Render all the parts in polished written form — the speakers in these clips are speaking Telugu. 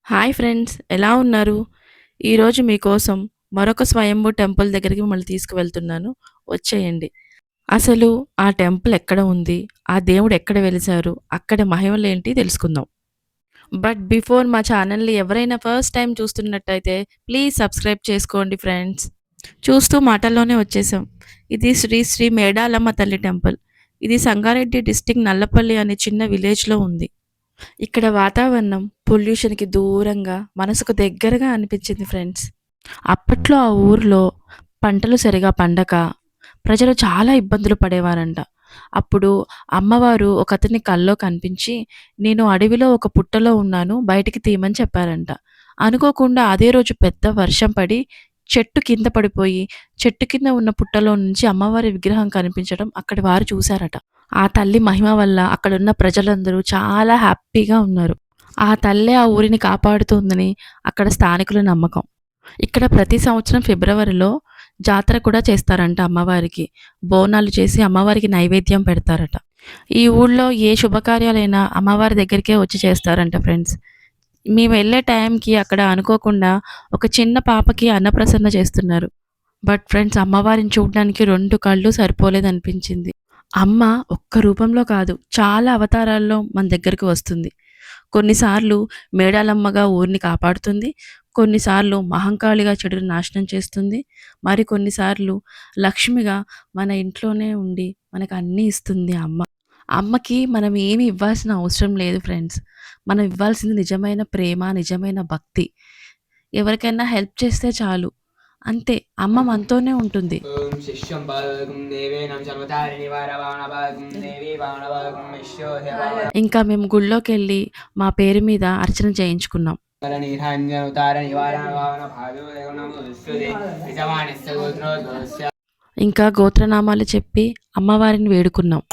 హాయ్ ఫ్రెండ్స్, ఎలా ఉన్నారు? ఈరోజు మీకోసం మరొక స్వయంభూ టెంపుల్ దగ్గరికి మిమ్మల్ని తీసుకువెళ్తున్నాను. వచ్చేయండి. అసలు ఆ టెంపుల్ ఎక్కడ ఉంది? ఆ దేవుడు ఎక్కడ వెలిసారు? అక్కడ మహిమలేంటి తెలుసుకుందాం. బట్ బిఫోర్ మా ఛానల్‌ని ఎవరైనా ఫస్ట్ టైమ్ చూస్తున్నట్టయితే ప్లీజ్ సబ్స్క్రైబ్ చేసుకోండి ఫ్రెండ్స్. చూస్తూ మాటల్లోనే వచ్చేసాం. ఇది శ్రీ శ్రీ మేడాలమ్మ తల్లి టెంపుల్. ఇది సంగారెడ్డి డిస్ట్రిక్ట్ నల్లపల్లి అనే చిన్న విలేజ్‌లో ఉంది. ఇక్కడ వాతావరణం పొల్యూషన్‌కి దూరంగా, మనసుకు దగ్గరగా అనిపించింది ఫ్రెండ్స్. అప్పట్లో ఆ ఊర్లో పంటలు సరిగా పండక ప్రజలు చాలా ఇబ్బందులు పడేవారంట. అప్పుడు అమ్మవారు ఒకతని కల్లో కనిపించి, "నేను అడవిలో ఒక పుట్టలో ఉన్నాను. బయటికి తీయమని" చెప్పారంట. అనుకోకుండా అదే రోజు పెద్ద వర్షం పడి చెట్టు కింద పడిపోయి, చెట్టు కింద ఉన్న పుట్టలో నుంచి అమ్మవారి విగ్రహం కనిపించడం అక్కడి వారు చూసారట. ఆ తల్లి మహిమ వల్ల అక్కడున్న ప్రజలందరూ చాలా హ్యాపీగా ఉన్నారు. ఆ తల్లే ఆ ఊరిని కాపాడుతుందని అక్కడ స్థానికుల నమ్మకం. ఇక్కడ ప్రతి సంవత్సరం ఫిబ్రవరిలో జాతర కూడా చేస్తారంట అమ్మవారికి. బోనాలు చేసి అమ్మవారికి నైవేద్యం పెడతారట. ఈ ఊళ్ళో ఏ శుభకార్యాలైనా అమ్మవారి దగ్గరికే వచ్చి చేస్తారంట ఫ్రెండ్స్. మేము వెళ్ళే టైంకి అక్కడ అనుకోకుండా ఒక చిన్న పాపకి అన్నప్రసన్న చేస్తున్నారు. బట్ ఫ్రెండ్స్, అమ్మవారిని చూడడానికి 2 కళ్ళు సరిపోలేదనిపించింది. అమ్మ ఒక్క రూపంలో కాదు, చాలా అవతారాల్లో మన దగ్గరికి వస్తుంది. కొన్నిసార్లు మేడాలమ్మగా ఊరిని కాపాడుతుంది. కొన్నిసార్లు మహంకాళిగా చెడుని నాశనం చేస్తుంది. మరికొన్నిసార్లు లక్ష్మిగా మన ఇంట్లోనే ఉండి మనకు అన్నీ ఇస్తుంది అమ్మ. అమ్మకి మనం ఏమి ఇవ్వాల్సిన అవసరం లేదు ఫ్రెండ్స్. మనం ఇవ్వాల్సింది నిజమైన ప్రేమ, నిజమైన భక్తి. ఎవరికైనా హెల్ప్ చేస్తే చాలు. అంతే, అమ్మ మనతోనే ఉంటుంది. ఓం శిష్యం భాగం దేవేనం సర్వతారిణి వారవాణభాగం దేవి వాణభాగం విశ్వోహ ఇంకా మేము గుళ్ళోకెళ్ళి మా పేరు మీద అర్చన చేయించుకున్నాం. నీరాంజనుతార నివారణ భావన భాగవతే నిజమానస్య గోత్రోద్భవస్య ఇంకా గోత్రనామాలు చెప్పి అమ్మవారిని వేడుకున్నాం.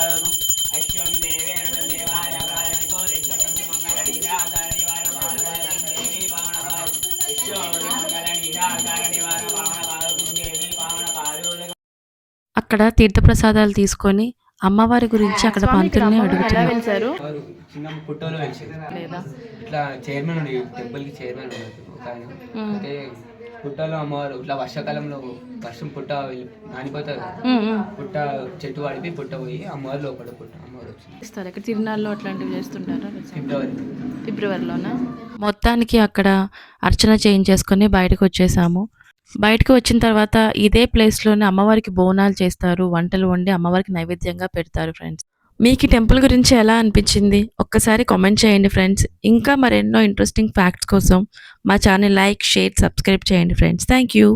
అశ్వం దేవేన దేవాయ కారణితో రిషకంతి మంగళ నీరాధార నివార భావన దేవి వాణభాగం విశ్వోహ మంగళ నీరాధార నివార భావన దేవి వాణ పాదోదక. అక్కడ తీర్థప్రసాదాలు తీసుకొని అమ్మవారి గురించి అక్కడ పంతుల్ని అడుగుతున్నాం. వారు చిన్న పుట్టలో కలిసి ఇట్లా చైర్మన్ ఉండే టెంపుల్కి చైర్మన్ ఉండదు ఒక ఆయన. అయితే పుట్టలో అమ్మవారు ఇట్లా వర్షాకాలంలో వర్షం పుట్ట నానిపోతారు. పుట్ట చెట్టు పడిపి పుట్ట పోయి అమ్మవారు లోపల పుట్ట అమ్మవారు వచ్చింది. ఇస్తారు ఇక్కడ తిరునాళ్ళు అట్లాంటివి చేస్తుంటారా? ఫిబ్రవరి ఫిబ్రవరిలోనా? మొత్తానికి అక్కడ అర్చన చేయించేసుకొని బయటకు వచ్చేసాము. బయటకు వచ్చిన తర్వాత ఇదే ప్లేస్లోనే అమ్మవారికి బోనాలు చేస్తారు. వంటలు వండి అమ్మవారికి నైవేద్యంగా పెడతారు ఫ్రెండ్స్. మీకు ఈ టెంపుల్ గురించి ఎలా అనిపించింది? ఒక్కసారి కామెంట్ చేయండి ఫ్రెండ్స్. ఇంకా మరెన్నో ఇంట్రెస్టింగ్ ఫ్యాక్ట్స్ కోసం మా ఛానల్ లైక్, షేర్, సబ్స్క్రైబ్ చేయండి ఫ్రెండ్స్. Thank you.